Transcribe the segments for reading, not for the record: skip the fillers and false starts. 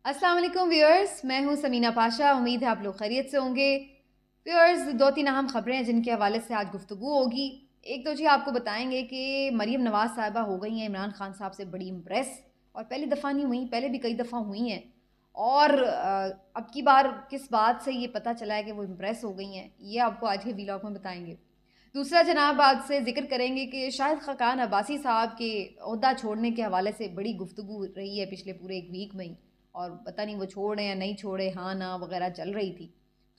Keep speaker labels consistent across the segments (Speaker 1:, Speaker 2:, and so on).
Speaker 1: अस्सलाम वालेकुम व्यूअर्स, मैं हूं समीना पाशा। उम्मीद है आप लोग खैरियत से होंगे। व्यूअर्स, दो तीन अहम खबरें हैं जिनके हवाले से आज गुफ्तगू होगी। एक तो जी आपको बताएंगे कि मरीम नवाज़ साहिबा हो गई हैं इमरान खान साहब से बड़ी इम्प्रेस, और पहली दफ़ा नहीं हुई, पहले भी कई दफ़ा हुई हैं। और अब की बार किस बात से ये पता चला है कि वो इम्प्रेस हो गई हैं, ये आपको आज के व्लॉग में बताएंगे। दूसरा जनाब, आज से जिक्र करेंगे कि शाहिद खाकान अब्बासी साहब के ओहदा छोड़ने के हवाले से बड़ी गुफ्तगू रही है पिछले पूरे एक वीक में ही, और पता नहीं वो छोड़े या नहीं छोड़े, हाँ ना वगैरह चल रही थी।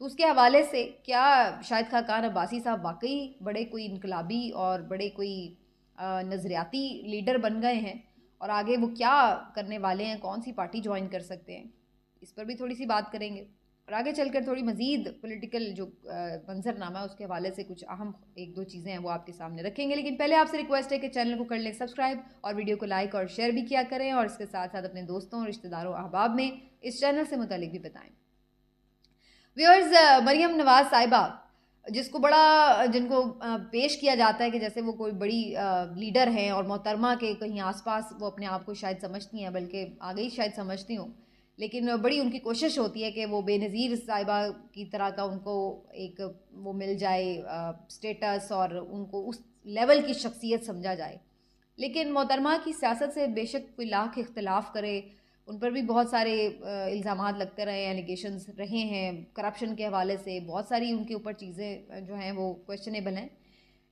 Speaker 1: तो उसके हवाले से क्या शाहिद खाकान अब्बासी साहब वाकई बड़े कोई इनकलाबी और बड़े कोई नज़रियाती लीडर बन गए हैं, और आगे वो क्या करने वाले हैं, कौन सी पार्टी ज्वाइन कर सकते हैं, इस पर भी थोड़ी सी बात करेंगे। और आगे चलकर थोड़ी मजीद पॉलिटिकल जो मंजरनामा है उसके हवाले से कुछ अहम एक दो चीज़ें हैं वो आपके सामने रखेंगे। लेकिन पहले आपसे रिक्वेस्ट है कि चैनल को कर लें सब्सक्राइब, और वीडियो को लाइक और शेयर भी किया करें, और इसके साथ साथ अपने दोस्तों, रिश्तेदारों, अहबाब में इस चैनल से मुतालिक भी बताएं। व्यूअर्स, मरियम नवाज साहिबा जिनको पेश किया जाता है कि जैसे वो कोई बड़ी लीडर हैं और मोहतरमा के कहीं आसपास वो अपने आप को शायद समझती हैं, बल्कि आगे ही शायद समझती हूँ, लेकिन बड़ी उनकी कोशिश होती है कि वो बेनज़ीर साहिबा की तरह का उनको एक वो मिल जाए स्टेटस, और उनको उस लेवल की शख्सियत समझा जाए। लेकिन मोहतरमा की सियासत से बेशक कोई लाख इख्तलाफ करे, उन पर भी बहुत सारे इल्ज़ामात लगते रहे हैं, एलिगेशंस रहे हैं करप्शन के हवाले से, बहुत सारी उनके ऊपर चीज़ें जो हैं वो क्वेश्चनेबल हैं।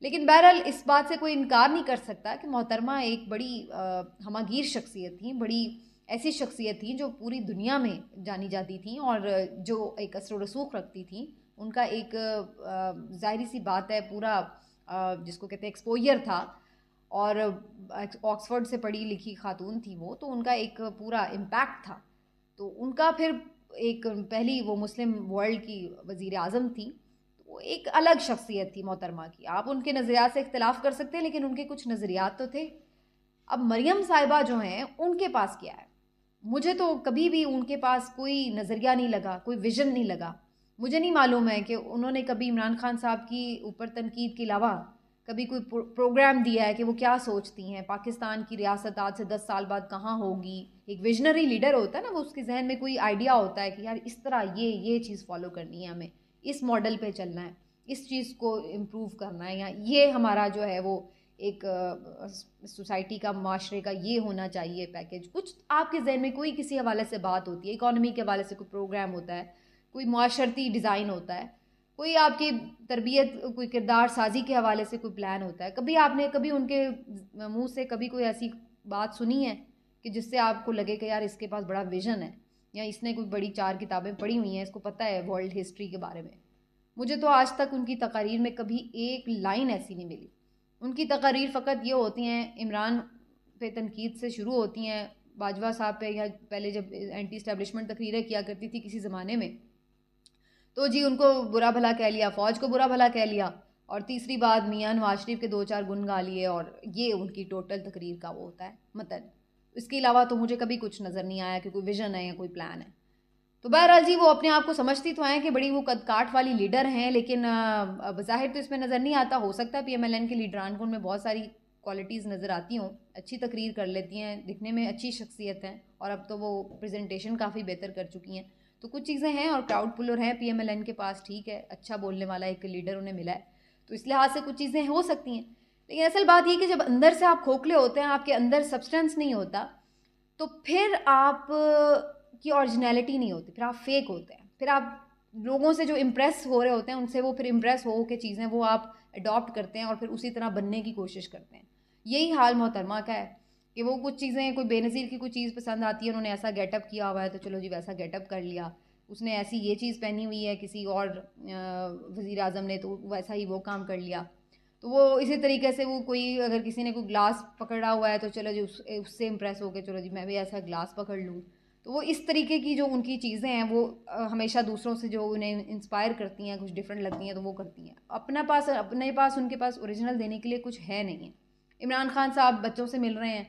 Speaker 1: लेकिन बहरहाल इस बात से कोई इनकार नहीं कर सकता कि मोहतरमा एक बड़ी हमागीर शख्सियत थी, बड़ी ऐसी शख्सियत थी जो पूरी दुनिया में जानी जाती थी, और जो एक असर रसूख रखती थी। उनका एक ज़ाहिरी सी बात है पूरा जिसको कहते हैं एक्सपोजर था, और ऑक्सफोर्ड से पढ़ी लिखी खातून थी वो, तो उनका एक पूरा इम्पैक्ट था। तो उनका फिर एक पहली वो मुस्लिम वर्ल्ड की वज़ीर आज़म थी, तो वो एक अलग शख्सियत थी मोहतरमा की। आप उनके नज़रियात से इख्तलाफ कर सकते हैं, लेकिन उनके कुछ नज़रियात तो थे। अब मरियम साहिबा जो हैं उनके पास क्या है? मुझे तो कभी भी उनके पास कोई नज़रिया नहीं लगा, कोई विजन नहीं लगा। मुझे नहीं मालूम है कि उन्होंने कभी इमरान खान साहब की ऊपर तनकीद के अलावा कभी कोई प्रोग्राम दिया है कि वो क्या सोचती हैं, पाकिस्तान की रियासत आज से 10 साल बाद कहाँ होगी। एक विजनरी लीडर होता है ना, वो उसके जहन में कोई आइडिया होता है कि यार इस तरह ये चीज़ फॉलो करनी है, हमें इस मॉडल पे चलना है, इस चीज़ को इम्प्रूव करना है, या ये हमारा जो है वो एक सोसाइटी का, माशरे का ये होना चाहिए पैकेज। कुछ आपके जहन में कोई किसी हवाले से बात होती है, इकॉनमी के हवाले से कोई प्रोग्राम होता है, कोई माशरती डिज़ाइन होता है, कोई आपकी तरबियत, कोई किरदार साजी के हवाले से कोई प्लान होता है। कभी आपने कभी उनके मुंह से कभी कोई ऐसी बात सुनी है कि जिससे आपको लगे कि यार इसके पास बड़ा विजन है, या इसने कोई बड़ी 4 किताबें पढ़ी हुई हैं, इसको पता है वर्ल्ड हिस्ट्री के बारे में? मुझे तो आज तक उनकी तकारीर में कभी एक लाइन ऐसी नहीं मिली। उनकी तकारीर फ़कत ये होती हैं, इमरान पे तनकीद से शुरू होती हैं, बाजवा साहब पे, या पहले जब एंटी इस्टेब्लिशमेंट तकरीरें किया करती थी किसी ज़माने में, तो जी उनको बुरा भला कह लिया, फ़ौज को बुरा भला कह लिया, और तीसरी बात मियां नवाज शरीफ के 2-4 गुन गा लिए, और ये उनकी टोटल तकरीर का वो होता है मतन। इसके अलावा तो मुझे कभी कुछ नज़र नहीं आया कि कोई विजन है या कोई प्लान है। तो बहरहाल जी, वो अपने आप को समझती तो हैं कि बड़ी वो कद काठ वाली लीडर हैं, लेकिन बज़ाहिर तो इसमें नज़र नहीं आता। हो सकता है पीएमएलएन के लीडरान को उनमें बहुत सारी क्वालिटीज़ नज़र आती हों, अच्छी तकरीर कर लेती हैं, दिखने में अच्छी शख्सियत हैं, और अब तो वो प्रेजेंटेशन काफ़ी बेहतर कर चुकी हैं। तो कुछ चीज़ें हैं, और क्राउड पुलर हैं पीएमएलएन के पास, ठीक है, अच्छा बोलने वाला एक लीडर उन्हें मिला है, तो इस लिहाज से कुछ चीज़ें हो सकती हैं। लेकिन असल बात यह कि जब अंदर से आप खोखले होते हैं, आपके अंदर सब्सटेंस नहीं होता, तो फिर आप की ओरिजिनलिटी नहीं होती, फिर आप फेक होते हैं, फिर आप लोगों से जो इम्प्रेस हो रहे होते हैं उनसे वो फिर इम्प्रेस हो के चीज़ें वो आप अडॉप्ट करते हैं, और फिर उसी तरह बनने की कोशिश करते हैं। यही हाल मोहतरमा का है कि वो कुछ चीज़ें, कोई बेनज़ीर की कोई चीज़ पसंद आती है, उन्होंने ऐसा गेटअप किया हुआ है तो चलो जी वैसा गेटअप कर लिया। उसने ऐसी ये चीज़ पहनी हुई है किसी और वज़ीर आज़म ने, तो वैसा ही वो काम कर लिया। तो वो इसी तरीके से, वो कोई अगर किसी ने कोई ग्लास पकड़ा हुआ है तो चलो जी उससे इम्प्रेस हो के चलो जी मैं भी ऐसा ग्लास पकड़ लूँ। तो वो इस तरीके की जो उनकी चीज़ें हैं वो हमेशा दूसरों से जो उन्हें इंस्पायर करती हैं, कुछ डिफरेंट लगती हैं, तो वो करती हैं। अपने पास उनके पास ओरिजिनल देने के लिए कुछ है नहीं है। इमरान खान साहब बच्चों से मिल रहे हैं,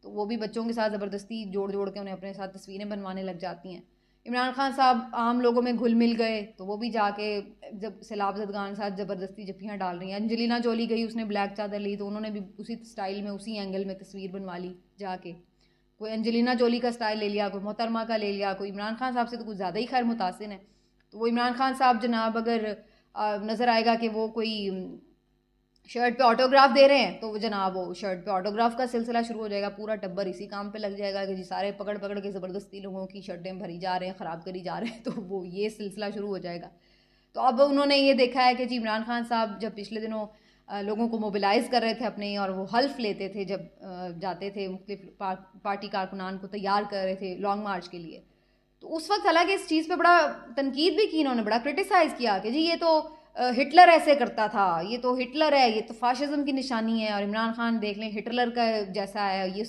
Speaker 1: तो वो भी बच्चों के साथ ज़बरदस्ती जोड़ जोड़ के उन्हें अपने साथ तस्वीरें बनवाने लग जाती हैं। इमरान खान साहब आम लोगों में घुल मिल गए, तो वो भी जाके जब सैलाब ज़दगान साथ ज़बरदस्ती जफ्फियाँ डाल रही हैं। अंजलिना जोली गई, उसने ब्लैक चादर ली, तो उन्होंने भी उसी स्टाइल में, उसी एंगल में तस्वीर बनवा ली जाके। कोई अंजलिना जोली का स्टाइल ले लिया, कोई मोहतरमा का ले लिया, कोई इमरान खान साहब से तो कुछ ज़्यादा ही खैर मुतासिर है। तो वो इमरान खान साहब जनाब अगर नज़र आएगा कि वो कोई शर्ट पे ऑटोग्राफ दे रहे हैं, तो वो जनाब वो शर्ट पे ऑटोग्राफ का सिलसिला शुरू हो जाएगा, पूरा टब्बर इसी काम पे लग जाएगा कि जी सारे पकड़ पकड़ के ज़बरदस्ती लोगों की शर्टें भरी जा रहे हैं, ख़राब करी जा रहे हैं, तो वो ये सिलसिला शुरू हो जाएगा। तो अब उन्होंने ये देखा है कि जी इमरान खान साहब जब पिछले दिनों लोगों को मोबिलाइज़ कर रहे थे अपने, और वो हल्फ लेते थे जब जाते थे मुख्तलिफ पार्टी कारकुनान को तैयार कर रहे थे लॉन्ग मार्च के लिए, तो उस वक्त हालांकि इस चीज़ पे बड़ा तनकीद भी की इन्होंने, बड़ा क्रिटिसाइज़ किया कि जी ये तो हिटलर ऐसे करता था, ये तो हिटलर है, ये तो फाशिज्म की निशानी है, और इमरान खान देख लें हिटलर का जैसा है, ये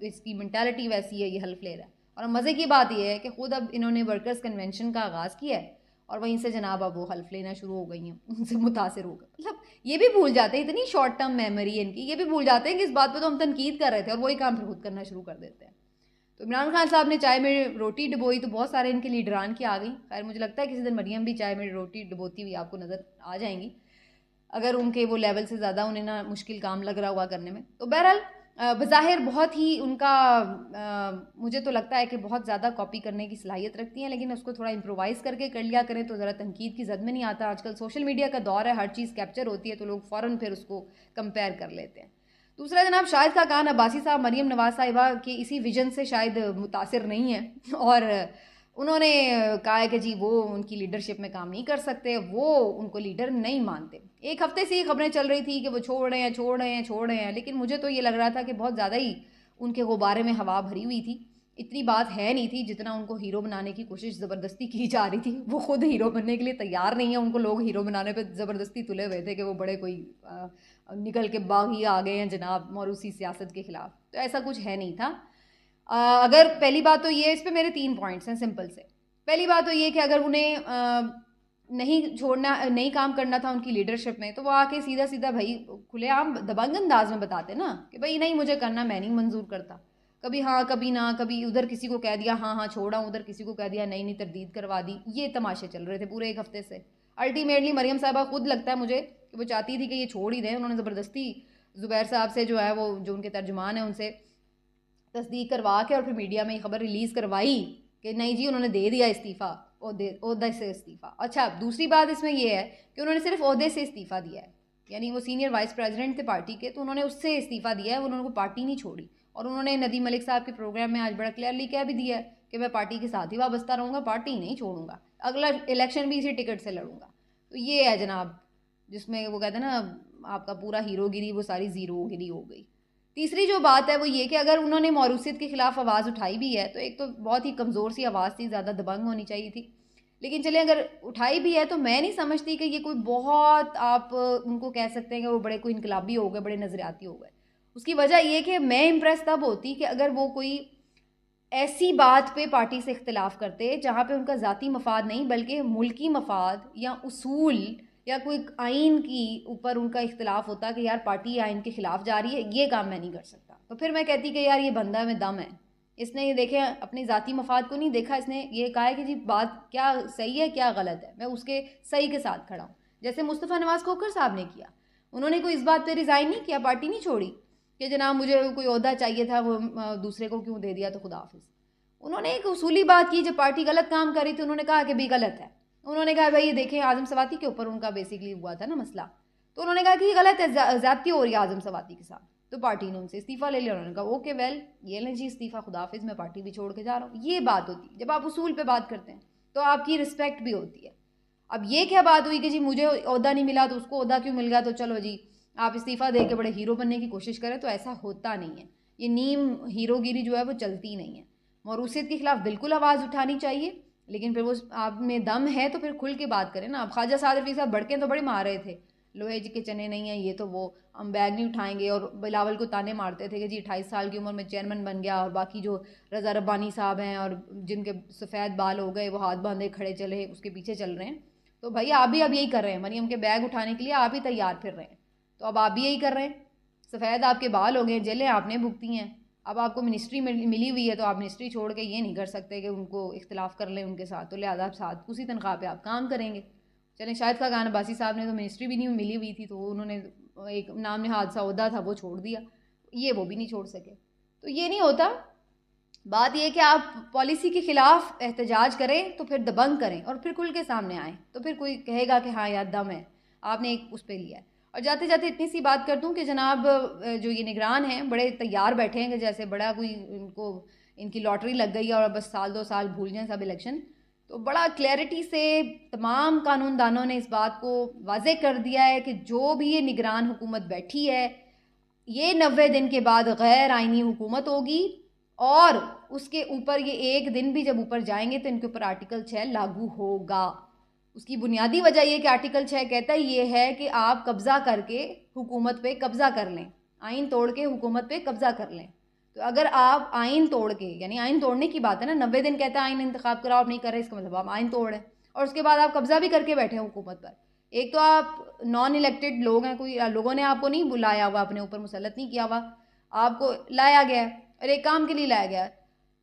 Speaker 1: इसकी मेंटालिटी वैसी है, ये हल्फ ले रहा है। और मज़े की बात यह है कि ख़ुद अब इन्होंने वर्कर्स कन्वेंशन का आगाज़ किया है, और वहीं से जनाब अब वो हल्फ लेना शुरू हो गई हैं, उनसे मुतासिर हो गए। मतलब ये भी भूल जाते हैं, इतनी शॉर्ट टर्म मेमोरी है इनकी, ये भी भूल जाते हैं कि इस बात पे तो हम तनकीद कर रहे थे, और वही काम फिर खुद करना शुरू कर देते हैं। तो इमरान खान साहब ने चाय में रोटी डुबोई तो बहुत सारे इनके लीडरान की आ गई। खैर मुझे लगता है किसी दिन मरियम भी चाय में रोटी डुबोती हुई आपको नज़र आ जाएंगी, अगर उनके वो लेवल से ज़्यादा उन्हें ना मुश्किल काम लग रहा हुआ करने में। तो बहरहाल बज़ाहिर बहुत ही उनका मुझे तो लगता है कि बहुत ज़्यादा कॉपी करने की सलाहियत रखती हैं, लेकिन उसको थोड़ा इम्प्रोवाइज़ करके कर लिया करें तो ज़रा तनकीद की जद में नहीं आता। आजकल सोशल मीडिया का दौर है, हर चीज़ कैप्चर होती है, तो लोग फ़ौरन फिर उसको कंपेयर कर लेते हैं। दूसरा जनाब शाहिद खाकान अब्बासी साहब मरियम नवाज साहिबा के इसी विजन से शायद मुतासिर नहीं है, और उन्होंने कहा है कि जी वो उनकी लीडरशिप में काम नहीं कर सकते, वो उनको लीडर नहीं मानते। एक हफ्ते से ये खबरें चल रही थी कि वो छोड़ रहे हैं छोड़ रहे हैं छोड़ रहे हैं, लेकिन मुझे तो ये लग रहा था कि बहुत ज़्यादा ही उनके गुब्बारे में हवा भरी हुई थी। इतनी बात है नहीं थी जितना उनको हीरो बनाने की कोशिश ज़बरदस्ती की जा रही थी। वो खुद हीरो बनने के लिए तैयार नहीं है, उनको लोग हीरो बनाने पे ज़बरदस्ती तुले हुए थे कि वो बड़े कोई निकल के बागी आ गए हैं जनाब मौरूसी सियासत के ख़िलाफ़। तो ऐसा कुछ है नहीं था। अगर पहली बात तो ये, इस पर मेरे 3 पॉइंट्स हैं सिंपल से। पहली बात तो ये कि अगर उन्हें नहीं छोड़ना, नहीं काम करना था उनकी लीडरशिप में, तो वो आके सीधा सीधा भाई खुलेआम दबंग अंदाज में बताते ना कि भाई नहीं मुझे करना, मैं नहीं मंजूर करता। कभी हाँ कभी ना, कभी उधर किसी को कह दिया हाँ हाँ छोड़ा, उधर किसी को कह दिया नहीं नहीं तरदीद करवा दी। ये तमाशे चल रहे थे पूरे एक हफ्ते से। अल्टीमेटली मरियम साहबा खुद लगता है मुझे कि वो चाहती थी कि ये छोड़ ही दें। उन्होंने ज़बरदस्ती ज़ुबैर साहब से जो है वो जो उनके तर्जुमान है उनसे तस्दीक करवा के और फिर मीडिया में खबर रिलीज़ करवाई कि नहीं जी उन्होंने दे दिया इस्तीफ़ा, ओहदे से इस्तीफ़ा। अच्छा दूसरी बात इसमें यह है कि उन्होंने सिर्फ ओहदे से इस्तीफ़ा दिया है, यानी वो सीनियर वाइस प्रेसिडेंट थे पार्टी के, तो उन्होंने उससे इस्तीफ़ा दिया है, उन्होंने पार्टी नहीं छोड़ी। और उन्होंने नदीम मलिक साहब के प्रोग्राम में आज बड़ा क्लियरली कह भी दिया है कि मैं पार्टी के साथ ही वाबस्ता रहूँगा, पार्टी नहीं छोड़ूंगा, अगला इलेक्शन भी इसी टिकट से लड़ूंगा। तो ये है जनाब जिसमें वो कहते हैं ना आपका पूरा हीरोगिरी वो सारी ज़ीरोगिरी हो गई। तीसरी जो बात है वो ये कि अगर उन्होंने मौरूसियत के ख़िलाफ़ आवाज़ उठाई भी है तो एक तो बहुत ही कमज़ोर सी आवाज़ थी, ज़्यादा दबंग होनी चाहिए थी, लेकिन चलिए अगर उठाई भी है तो मैं नहीं समझती कि ये कोई बहुत आप उनको कह सकते हैं कि वो बड़े कोई इनकलाबी हो गए, बड़े नज़रियाती हो गए। उसकी वजह ये कि मैं इम्प्रेस तब होती कि अगर वो कोई ऐसी बात पे पार्टी से इख्तिलाफ़ करते जहाँ पे उनका ज़ाती मफाद नहीं बल्कि मुल्की मफाद या उसूल या कोई आइन की ऊपर उनका इख्तिलाफ़ होता कि यार पार्टी आइन के ख़िलाफ़ जा रही है, ये काम मैं नहीं कर सकता। तो फिर मैं कहती कि यार ये बंदा में दम है, इसने ये देखे अपने ज़ाती मफाद को नहीं देखा, इसने ये कहा है कि जी बात क्या सही है क्या गलत है, मैं उसके सही के साथ खड़ा हूँ। जैसे मुस्तफ़ा नवाज़ खोखर साहब ने किया, उन्होंने कोई इस बात पर रिज़ाइन नहीं किया, पार्टी नहीं छोड़ी कि जनाब मुझे कोई ओहदा चाहिए था वो दूसरे को क्यों दे दिया तो खुदा हाफिज़। उन्होंने एक उसूली बात की, जब पार्टी गलत काम कर रही थी उन्होंने कहा कि भी गलत है। उन्होंने कहा भाई ये देखें आज़म सवाती के ऊपर उनका बेसिकली हुआ था ना मसला, तो उन्होंने कहा कि ये गलत है, ज़्यादती हो रही है आज़म सवाती के साथ। तो पार्टी ने उनसे इस्तीफ़ा ले लिया। उन्होंने कहा ओके वेल ये लें जी इस्तीफ़ा, खुदा हाफिज़, मैं पार्टी भी छोड़ के जा रहा हूँ। ये बात होती है जब आप उसूल पे बात करते हैं तो आपकी रिस्पेक्ट भी होती है। अब ये क्या बात हुई कि जी मुझे ओहदा नहीं मिला तो उसको ओहदा क्यों मिल गया, तो चलो जी आप इस्तीफ़ा दे के बड़े हीरो बनने की कोशिश करें, तो ऐसा होता नहीं है। ये नीम हीरोगिरी जो है वो चलती नहीं है। मौरूसियत के खिलाफ बिल्कुल आवाज़ उठानी चाहिए, लेकिन फिर वो आप में दम है तो फिर खुल के बात करें ना। अब ख्वाजा साद रफ़ी साहब भड़कें तो बड़े मार रहे थे, लोहे के चने नहीं हैं ये तो वो, हम बैग नहीं उठाएंगे, और बिलावल को ताने मारते थे कि जी 28 साल की उम्र में चेयरमैन बन गया, और बाकी जो रज़ा रब्बानी साहब हैं और जिनके सफ़ेद बाल हो गए वो हाथ बांधे खड़े चले उसके पीछे चल रहे हैं। तो भाई आप भी अब यही कर रहे हैं, मरियम के बैग उठाने के लिए आप ही तैयार फिर रहे हैं, तो अब आप भी यही कर रहे हैं। सफ़ेद आपके बाल हो गए, जेलें आपने भुगती हैं, अब आपको मिनिस्ट्री मिली हुई है तो आप मिनिस्ट्री छोड़ के ये नहीं कर सकते कि उनको इख्तिलाफ़ कर लें उनके साथ, तो लिहाजा आप साथ उसी तनख्वाह पे आप काम करेंगे। चलें शाहिद खाकान अब्बासी साहब ने तो मिनिस्ट्री भी नहीं मिली हुई थी, तो उन्होंने एक नाम ने हादसा ओहदा था वो छोड़ दिया, ये वो भी नहीं छोड़ सके। तो ये नहीं होता बात यह कि आप पॉलिसी के ख़िलाफ़ एहतजाज करें तो फिर दबंग करें और फिर खुल के सामने आएँ, तो फिर कोई कहेगा कि हाँ यार दम है, आपने एक उस पे लिया है। और जाते जाते इतनी सी बात कर दूं कि जनाब जो ये निगरान हैं बड़े तैयार बैठे हैं कि जैसे बड़ा कोई इनको इनकी लॉटरी लग गई है और बस साल 2 साल भूल जाएं सब इलेक्शन। तो बड़ा क्लैरिटी से तमाम कानूनदानों ने इस बात को वाजे कर दिया है कि जो भी ये निगरान हुकूमत बैठी है, ये 90 दिन के बाद गैर आइनी हुकूमत होगी और उसके ऊपर ये एक दिन भी जब ऊपर जाएंगे तो इनके ऊपर आर्टिकल 6 लागू होगा। उसकी बुनियादी वजह ये कि आर्टिकल 6 कहता ही ये है कि आप कब्ज़ा करके हुकूमत पे कब्ज़ा कर लें, आइन तोड़ के हुकूमत पे कब्ज़ा कर लें। तो अगर आप आइन तोड़ के, यानी आइन तोड़ने की बात है ना, 90 दिन कहता है आइन इंतखाब कराओ, आप नहीं कर रहे, इसका मतलब आप आइन तोड़ रहे हैं और उसके बाद आप कब्ज़ा भी करके बैठे हैं हुकूमत पर। एक तो आप नॉन इलेक्टेड लोग हैं, कोई लोगों ने आपको नहीं बुलाया हुआ, अपने ऊपर मुसल्लत नहीं किया हुआ, आपको लाया गया है और एक काम के लिए लाया गया है।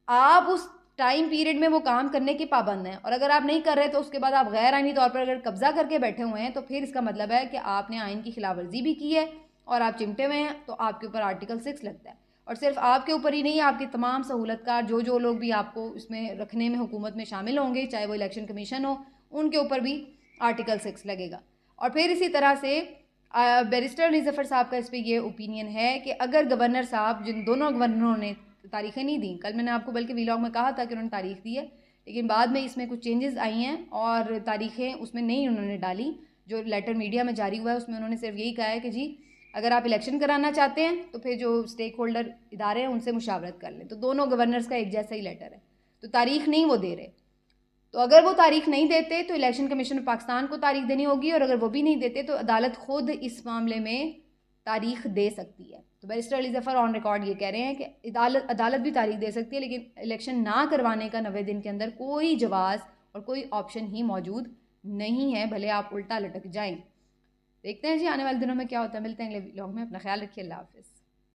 Speaker 1: आप उस टाइम पीरियड में वो काम करने के पाबंद हैं और अगर आप नहीं कर रहे तो उसके बाद आप गैर आइनी तौर पर अगर कब्जा करके बैठे हुए हैं तो फिर इसका मतलब है कि आपने आइन की खिलाफ वर्जी भी की है और आप चिमटे हुए हैं, तो आपके ऊपर आर्टिकल 6 लगता है। और सिर्फ आपके ऊपर ही नहीं, आपके तमाम सहूलतकार जो लोग भी आपको इसमें रखने में हुकूमत में शामिल होंगे, चाहे वो इलेक्शन कमीशन हो, उनके ऊपर भी आर्टिकल 6 लगेगा। और फिर इसी तरह से बैरिस्टर अली ज़फ़र साहब का इस पर यह ओपिनियन है कि अगर गवर्नर साहब, जिन दोनों गवर्नरों ने तारीखें नहीं दी, कल मैंने आपको बल्कि वीलॉग में कहा था कि उन्होंने तारीख दी है, लेकिन बाद में इसमें कुछ चेंजेस आई हैं और तारीखें उसमें नहीं उन्होंने डाली। जो लेटर मीडिया में जारी हुआ है उसमें उन्होंने सिर्फ यही कहा है कि जी अगर आप इलेक्शन कराना चाहते हैं तो फिर जो स्टेक होल्डर इदारे हैं उनसे मुशावरत कर लें। तो दोनों गवर्नर्स का एक जैसा ही लेटर है, तो तारीख नहीं वो दे रहे। तो अगर वो तारीख नहीं देते तो इलेक्शन कमीशन ऑफ पाकिस्तान को तारीख देनी होगी और अगर वो भी नहीं देते तो अदालत खुद इस मामले में तारीख दे सकती है। तो barrister Ali Zafar on record ये कह रहे हैं कि अदालत भी तारीख दे सकती है, लेकिन इलेक्शन ना करवाने का 90 दिन के अंदर कोई जवाज़ और कोई ऑप्शन ही मौजूद नहीं है, भले आप उल्टा लटक जाएं। देखते हैं जी आने वाले दिनों में क्या होता है। मिलते हैं अगले व्लॉग में, अपना ख्याल रखिए, अल्लाह हाफ़िज़।